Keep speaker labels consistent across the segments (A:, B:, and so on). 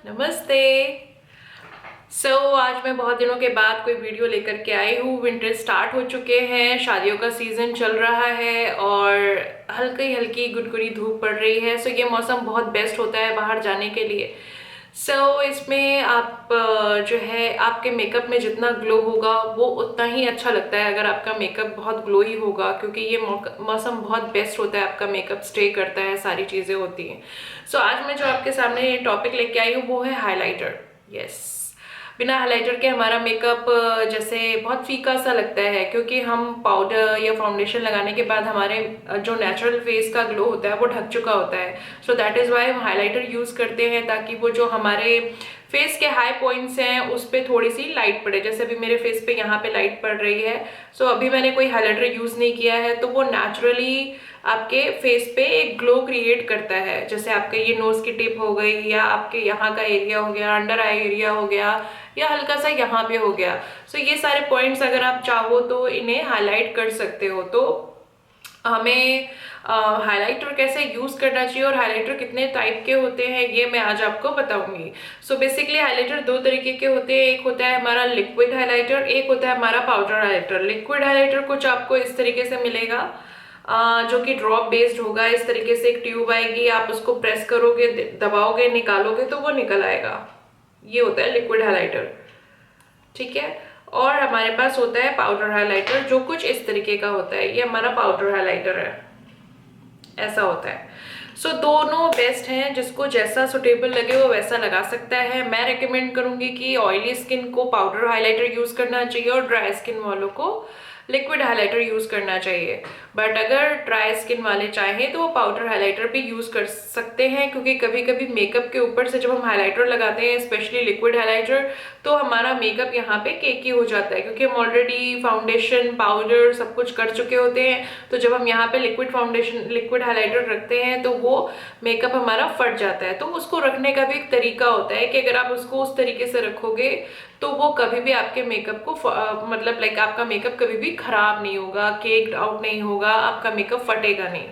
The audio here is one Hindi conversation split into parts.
A: नमस्ते। आज मैं बहुत दिनों के बाद कोई वीडियो लेकर के आई हूँ। विंटर स्टार्ट हो चुके हैं, शादियों का सीजन चल रहा है और हल्की हल्की गुनगुनी धूप पड़ रही है। ये मौसम बहुत बेस्ट होता है बाहर जाने के लिए। इसमें आप जो है आपके मेकअप में जितना ग्लो होगा वो उतना ही अच्छा लगता है अगर आपका मेकअप बहुत ग्लोई होगा, क्योंकि ये मौसम बहुत बेस्ट होता है, आपका मेकअप स्टे करता है, सारी चीज़ें होती हैं। आज मैं जो आपके सामने ये टॉपिक लेके आई हूँ वो है हाइलाइटर। यस, बिना हाइलाइटर के हमारा मेकअप जैसे बहुत फीका सा लगता है, क्योंकि हम पाउडर या फाउंडेशन लगाने के बाद हमारे जो नेचुरल फेस का ग्लो होता है वो ढक चुका होता है। दैट इज़ वाई हम हाइलाइटर यूज़ करते हैं, ताकि वो जो हमारे फेस के हाई पॉइंट्स हैं उस पर थोड़ी सी लाइट पड़े। जैसे अभी मेरे फेस पे यहाँ पे लाइट पड़ रही है। अभी मैंने कोई हाइलाइटर यूज़ नहीं किया है, तो वो नेचुरली आपके फेस पे एक ग्लो क्रिएट करता है। जैसे आपके ये नोज की टिप हो गई, या आपके यहाँ का एरिया हो गया, अंडर आई एरिया हो गया, या हल्का सा यहाँ पे हो गया। ये सारे पॉइंट्स अगर आप चाहो तो इन्हें हाईलाइट कर सकते हो। तो हमें हाइलाइटर कैसे यूज करना चाहिए और हाइलाइटर कितने टाइप के होते हैं ये मैं आज आपको बताऊंगी। बेसिकली हाइलाइटर दो तरीके के होते हैं। एक होता है हमारा लिक्विड हाइलाइटर, एक होता है हमारा पाउडर हाइलाइटर। लिक्विड हाइलाइटर कुछ आपको इस तरीके से मिलेगा, जो कि ड्रॉप बेस्ड होगा। इस तरीके से एक ट्यूब आएगी, आप उसको प्रेस करोगे, दबाओगे, निकालोगे तो वो निकल आएगा। ये होता है लिक्विड हाइलाइटर, ठीक है। और हमारे पास होता है पाउडर हाइलाइटर, जो कुछ इस तरीके का होता है। ये हमारा पाउडर हाइलाइटर है, ऐसा होता है। दोनों बेस्ट हैं, जिसको जैसा सुटेबल लगे वो वैसा लगा सकता है। मैं रेकमेंड करूंगी कि ऑयली स्किन को पाउडर हाइलाइटर यूज करना चाहिए और ड्राई स्किन वालों को लिक्विड हाइलाइटर यूज करना चाहिए। बट अगर ड्राई स्किन वाले चाहें तो वो पाउडर हाइलाइटर भी यूज कर सकते हैं, क्योंकि कभी कभी मेकअप के ऊपर से जब हम हाइलाइटर लगाते हैं, स्पेशली लिक्विड हाइलाइटर, तो हमारा मेकअप यहाँ पे केकी हो जाता है, क्योंकि हम ऑलरेडी फाउंडेशन, पाउडर सब कुछ कर चुके होते हैं। तो जब हम यहाँ पे लिक्विड फाउंडेशन, लिक्विड हाइलाइटर रखते हैं तो वो मेकअप हमारा फट जाता है। तो उसको रखने का भी एक तरीका होता है कि अगर आप उसको उस तरीके से रखोगे तो वो कभी भी आपके मेकअप को मतलब लाइक आपका मेकअप कभी भी खराब नहीं होगा, केक्ड आउट नहीं होगा, आपका मेकअप फटेगा नहीं।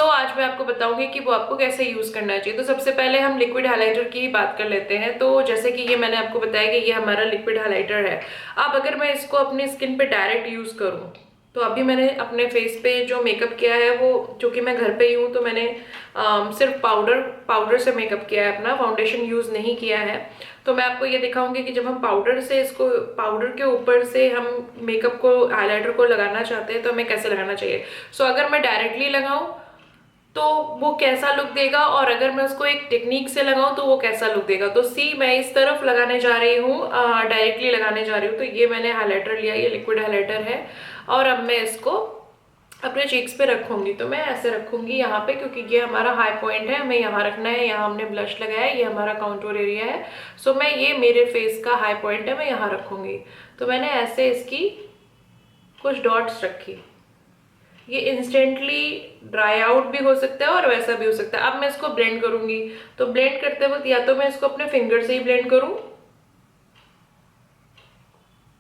A: आज मैं आपको बताऊंगी कि वो आपको कैसे यूज करना चाहिए। तो सबसे पहले हम लिक्विड हाइलाइटर की ही बात कर लेते हैं। तो जैसे कि ये मैंने आपको बताया कि ये हमारा लिक्विड हाइलाइटर है। अब अगर मैं इसको अपनी स्किन पे डायरेक्ट यूज करूं, तो अभी मैंने अपने फेस पे जो मेकअप किया है वो, जो कि मैं घर पे ही हूँ, तो मैंने सिर्फ पाउडर से मेकअप किया है अपना, फाउंडेशन यूज नहीं किया है। तो मैं आपको ये दिखाऊंगी कि जब हम पाउडर से इसको, पाउडर के ऊपर से हम मेकअप को, हाइलाइटर को लगाना चाहते हैं तो हमें कैसे लगाना चाहिए। अगर मैं डायरेक्टली लगाऊं तो वो कैसा लुक देगा, और अगर मैं उसको एक टेक्निक से लगाऊं तो वो कैसा लुक देगा। मैं इस तरफ लगाने जा रही हूँ, डायरेक्टली लगाने जा रही हूँ। तो ये मैंने हाइलाइटर लिया, ये लिक्विड हाइलाइटर है, और अब मैं इसको अपने चीक्स पे रखूंगी। तो मैं ऐसे रखूंगी यहाँ पे, क्योंकि ये हमारा हाई पॉइंट है, हमें यहाँ रखना है। यहाँ हमने ब्लश लगाया है, ये हमारा काउंटूर एरिया है। मैं, ये मेरे फेस का हाई पॉइंट है, मैं यहाँ रखूंगी। तो मैंने ऐसे इसकी कुछ डॉट्स रखी। ये इंस्टेंटली ड्राई आउट भी हो सकता है और वैसा भी हो सकता है। अब मैं इसको ब्लेंड करूंगी। तो ब्लेंड करते वक्त या तो मैं इसको अपने फिंगर से ही ब्लेंड करूं,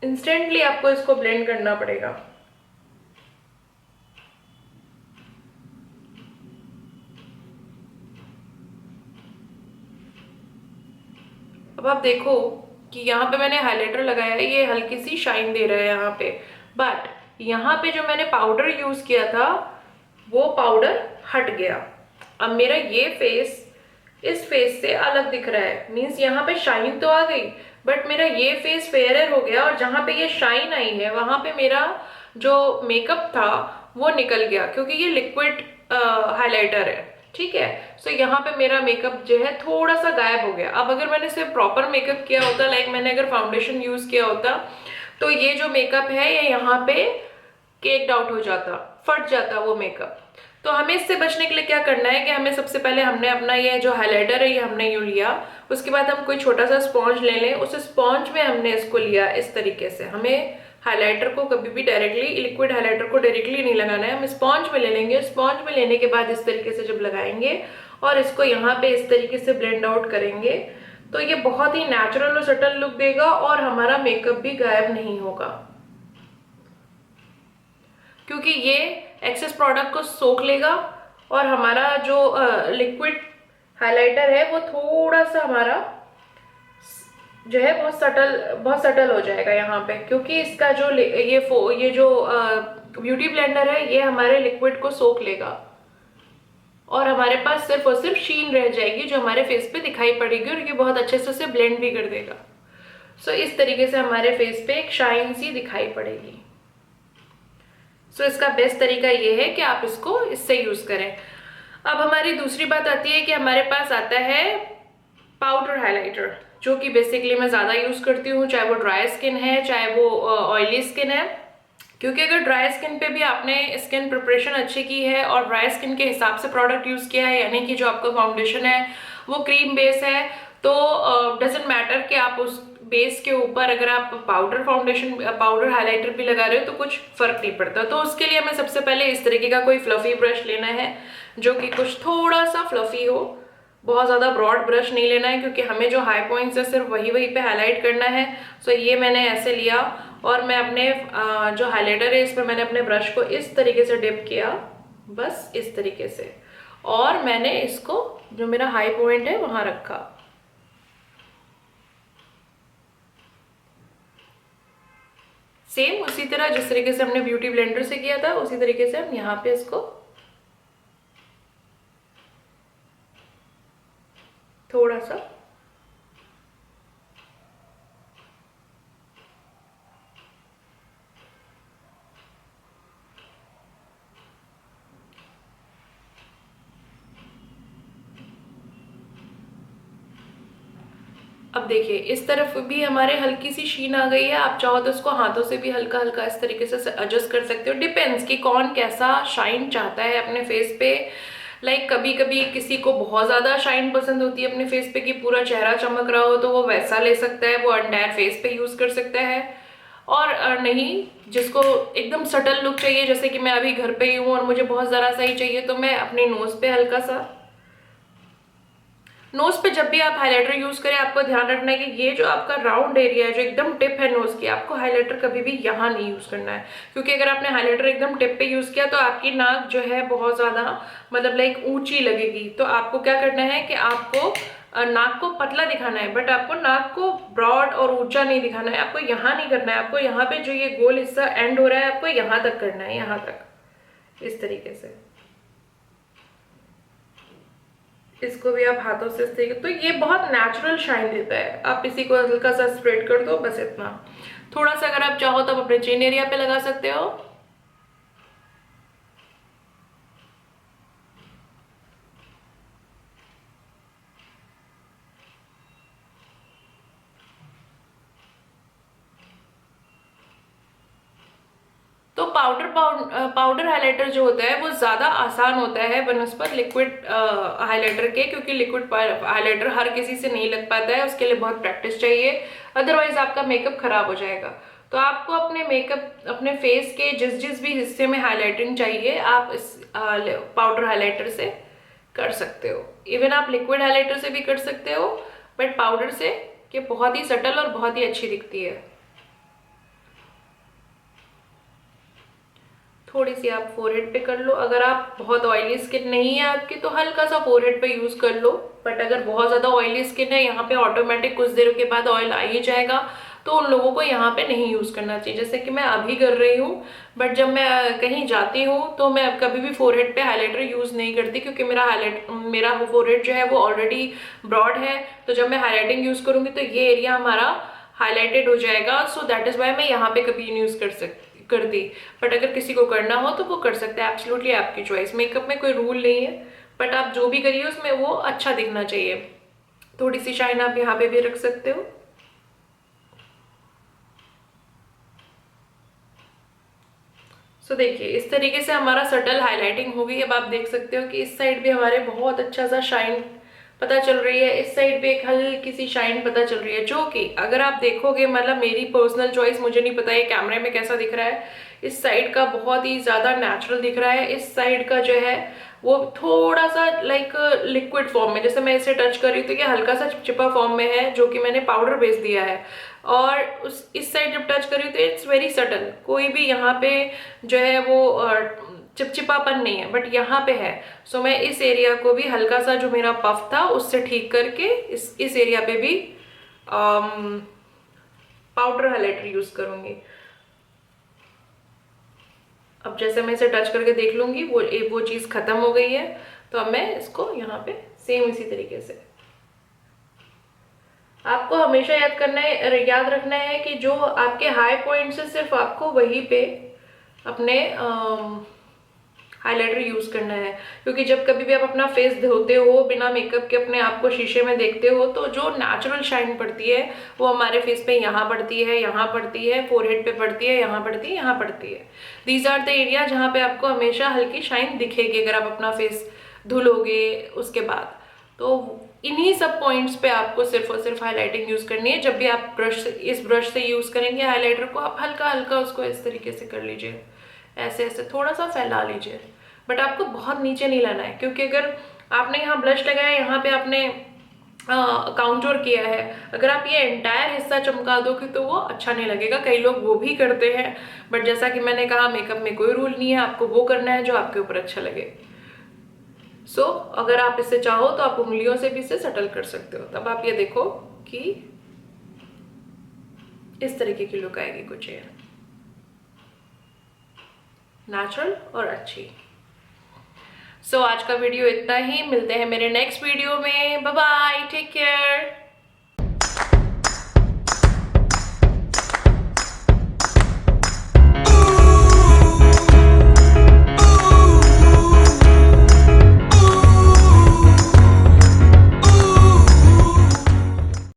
A: इंस्टेंटली आपको इसको ब्लेंड करना पड़ेगा। अब आप देखो कि यहाँ पे मैंने हाइलाइटर लगाया है, ये हल्की सी शाइन दे रहा है यहाँ पे। बट यहाँ पे जो मैंने पाउडर यूज किया था वो पाउडर हट गया। अब मेरा ये फेस इस फेस से अलग दिख रहा है। मीन्स यहाँ पे शाइन तो आ गई, बट मेरा ये फेस फेयरर हो गया, और जहाँ पे ये शाइन आई है वहां पे मेरा जो मेकअप था वो निकल गया, क्योंकि ये लिक्विड हाइलाइटर है, ठीक है। यहाँ पे मेरा मेकअप जो है थोड़ा सा गायब हो गया। अब अगर मैंने सिर्फ प्रॉपर मेकअप किया होता, लाइक मैंने अगर फाउंडेशन यूज किया होता, तो ये जो मेकअप है ये यहाँ पे केक्ड आउट हो जाता, फट जाता वो मेकअप। तो हमें इससे बचने के लिए क्या करना है कि हमें सबसे पहले, हमने अपना ये जो हाइलाइटर है ये हमने यूं लिया। उसके बाद हम कोई छोटा सा स्पॉन्ज ले लें, उस स्पॉन्ज में हमने इसको लिया इस तरीके से। हमें हाइलाइटर को कभी भी डायरेक्टली, लिक्विड हाइलाइटर को डायरेक्टली नहीं लगाना है, हम स्पॉन्ज में ले लेंगे। स्पॉन्ज में लेने के बाद इस तरीके से जब लगाएंगे और इसको यहाँ पे इस तरीके से ब्लेंड आउट करेंगे, तो ये बहुत ही नेचुरल और सटल लुक देगा, और हमारा मेकअप भी गायब नहीं होगा, क्योंकि ये एक्सेस प्रोडक्ट को सोख लेगा और हमारा जो लिक्विड हाइलाइटर है वो थोड़ा सा हमारा जो है बहुत सटल हो जाएगा यहाँ पे, क्योंकि इसका जो ये जो ब्यूटी ब्लेंडर है ये हमारे लिक्विड को सोख लेगा और हमारे पास सिर्फ और सिर्फ शीन रह जाएगी जो हमारे फेस पे दिखाई पड़ेगी और ये बहुत अच्छे से उसे ब्लेंड भी कर देगा। सो इस तरीके से हमारे फेस पे एक शाइन सी दिखाई पड़ेगी। सो इसका बेस्ट तरीका ये है कि आप इसको इससे यूज करें। अब हमारी दूसरी बात आती है कि हमारे पास आता है पाउडर हाइलाइटर, जो कि बेसिकली मैं ज़्यादा यूज़ करती हूँ, चाहे वो ड्राई स्किन है चाहे वो ऑयली स्किन है। क्योंकि अगर ड्राई स्किन पे भी आपने स्किन प्रिपरेशन अच्छी की है और ड्राई स्किन के हिसाब से प्रोडक्ट यूज़ किया है, यानी कि जो आपका फाउंडेशन है वो क्रीम बेस है, तो डजेंट मैटर कि आप उस बेस के ऊपर अगर आप पाउडर हाइलाइटर भी लगा रहे हो तो कुछ फर्क नहीं पड़ता। तो उसके लिए हमें सबसे पहले इस तरीके का कोई फ्लफी ब्रश लेना है जो कि कुछ थोड़ा सा फ्लफी हो, बहुत ज़्यादा ब्रॉड ब्रश नहीं लेना है क्योंकि हमें जो हाई पॉइंट्स है सिर्फ वही पे हाईलाइट करना है। सो ये मैंने ऐसे लिया और मैं अपने जो हाइलाइटर है इस पर मैंने अपने ब्रश को इस तरीके से डिप किया, बस इस तरीके से, और मैंने इसको जो मेरा हाई पॉइंट है वहाँ रखा। सेम उसी तरह जिस तरीके से हमने ब्यूटी ब्लेंडर से किया था उसी तरीके से हम यहाँ पे इसको थोड़ा सा अब देखिए इस तरफ भी हमारे हल्की सी शीन आ गई है। आप चाहो तो इसको हाथों से भी हल्का हल्का इस तरीके से एडजस्ट कर सकते हो, डिपेंड्स कि कौन कैसा शाइन चाहता है अपने फेस पे। लाइक कभी कभी किसी को बहुत ज़्यादा शाइन पसंद होती है अपने फेस पे कि पूरा चेहरा चमक रहा हो, तो वो वैसा ले सकता है, वो एंटायर फेस पे यूज़ कर सकता है। और नहीं, जिसको एकदम सटल लुक चाहिए, जैसे कि मैं अभी घर पे ही हूँ और मुझे बहुत ज़रा सा ही चाहिए, तो मैं अपने नोज़ पे हल्का सा, नोज पे जब भी आप हाइलाइटर यूज करें आपको ध्यान रखना है कि ये जो आपका राउंड एरिया है जो एकदम टिप है नोज की, आपको हाइलाइटर कभी भी यहाँ नहीं यूज करना है। क्योंकि अगर आपने हाइलाइटर एकदम टिप पे यूज किया तो आपकी नाक जो है बहुत ज्यादा मतलब लाइक ऊंची लगेगी। तो आपको क्या करना है कि आपको नाक को पतला दिखाना है, बट आपको नाक को ब्रॉड और ऊंचा नहीं दिखाना है। आपको यहाँ नहीं करना है, आपको यहाँ पे जो ये गोल हिस्सा एंड हो रहा है आपको यहाँ तक करना है, यहाँ तक इस तरीके से। इसको भी आप हाथों से इस तरीके, तो ये बहुत नेचुरल शाइन देता है। आप इसी को हल्का सा स्प्रेड कर दो, बस इतना। थोड़ा सा अगर आप चाहो तो आप अपने चिन एरिया पे लगा सकते हो। तो पाउडर हाइलाइटर जो होता है वो ज़्यादा आसान होता है बनस्पत लिक्विड हाइलाइटर के, क्योंकि लिक्विड हाइलाइटर हर किसी से नहीं लग पाता है, उसके लिए बहुत प्रैक्टिस चाहिए, अदरवाइज आपका मेकअप खराब हो जाएगा। तो आपको अपने फेस के जिस जिस भी हिस्से में हाइलाइटिंग चाहिए आप इस पाउडर हाइलाइटर से कर सकते हो। इवन आप लिक्विड हाइलाइटर से भी कर सकते हो, बट पाउडर से ये बहुत ही सटल और बहुत ही अच्छी दिखती है। थोड़ी सी आप फोरहेड पे कर लो। अगर आप बहुत ऑयली स्किन नहीं है आपकी तो हल्का सा फोरहेड पे यूज कर लो, बट अगर बहुत ज्यादा ऑयली स्किन है, यहाँ पे ऑटोमेटिक कुछ देर के बाद ऑयल आ ही जाएगा, तो उन लोगों को यहाँ पे नहीं यूज करना चाहिए, जैसे कि मैं अभी कर रही हूँ। बट जब मैं कहीं जाती हूँ तो मैं कभी भी फोरहेड पे हाइलाइटर यूज नहीं करती, क्योंकि मेरा फोरहेड जो है वो ऑलरेडी ब्रॉड है। तो जब मैं हाईलाइटिंग यूज करूंगी तो ये एरिया हमारा हाईलाइटेड हो जाएगा। सो दैट इज वाई मैं यहाँ पे कभी नहीं यूज कर दी। बट अगर किसी को करना हो तो वो कर सकते हैं, एब्सोल्युटली आपकी चॉइस। मेकअप में कोई रूल नहीं है, बट आप जो भी करिए उसमें वो अच्छा दिखना चाहिए। थोड़ी सी शाइन आप यहाँ पे भी रख सकते हो। सो देखिए इस तरीके से हमारा सटल हाईलाइटिंग हो गई। अब आप देख सकते हो कि इस साइड भी हमारे बहुत अच्छा सा शाइन पता चल रही है, इस साइड भी एक हल्की सी शाइन पता चल रही है, जो कि अगर आप देखोगे, मतलब मेरी पर्सनल चॉइस, मुझे नहीं पता ये कैमरे में कैसा दिख रहा है, इस साइड का बहुत ही ज़्यादा नेचुरल दिख रहा है। इस साइड का जो है वो थोड़ा सा लाइक लिक्विड फॉर्म में, जैसे मैं इसे टच कर रही हूँ तो ये हल्का सा चिपचिपा फॉर्म में है, जो कि मैंने पाउडर बेस दिया है। और इस साइड जब टच कर रही हूँ तो इट्स वेरी सटल, कोई भी यहाँ पे जो है वो चिपचिपापन नहीं है, बट यहाँ पे है। सो मैं इस एरिया को भी हल्का सा जो मेरा पफ था उससे ठीक करके इस एरिया पे भी पाउडर हाइलाइटर यूज करूंगी। अब जैसे मैं इसे टच करके देख लूंगी वो चीज खत्म हो गई है, तो अब मैं इसको यहाँ पे सेम इसी तरीके से। आपको हमेशा याद रखना है कि जो आपके हाई पॉइंट्स है सिर्फ आपको वहीं पे अपने हाइलाइटर यूज करना है, क्योंकि जब कभी भी आप अपना फेस धोते हो बिना मेकअप के, अपने आप को शीशे में देखते हो, तो जो नेचुरल शाइन पड़ती है वो हमारे फेस पे यहाँ पड़ती है, यहाँ पड़ती है, फोरहेड पे पड़ती है, यहाँ पड़ती है, यहाँ पड़ती है। दीज आर द एरिया जहाँ पे आपको हमेशा हल्की शाइन दिखेगी अगर आप अपना फेस धुलोगे उसके बाद। तो इन्हीं सब पॉइंट्स पे आपको सिर्फ और सिर्फ हाईलाइटिंग यूज करनी है। जब भी आप इस ब्रश से यूज करेंगे हाइलाइटर को, आप हल्का हल्का उसको इस तरीके से कर लीजिए, ऐसे ऐसे थोड़ा सा फैला लीजिए, बट आपको बहुत नीचे नहीं लाना है, क्योंकि अगर आपने यहाँ ब्लश लगाया, यहाँ पे आपने काउंटोर किया है, अगर आप ये एंटायर हिस्सा चमका दोगे तो वो अच्छा नहीं लगेगा। कई लोग वो भी करते हैं, बट जैसा कि मैंने कहा मेकअप में कोई रूल नहीं है, आपको वो करना है जो आपके ऊपर अच्छा लगे। सो अगर आप इससे चाहो तो आप उंगलियों से भी इसे सेटल कर सकते हो। तब आप ये देखो कि इस तरीके की लुक आएगी कुछ ये नेचुरल और अच्छी। सो आज का वीडियो इतना ही, मिलते हैं मेरे नेक्स्ट वीडियो में। Bye bye, take care.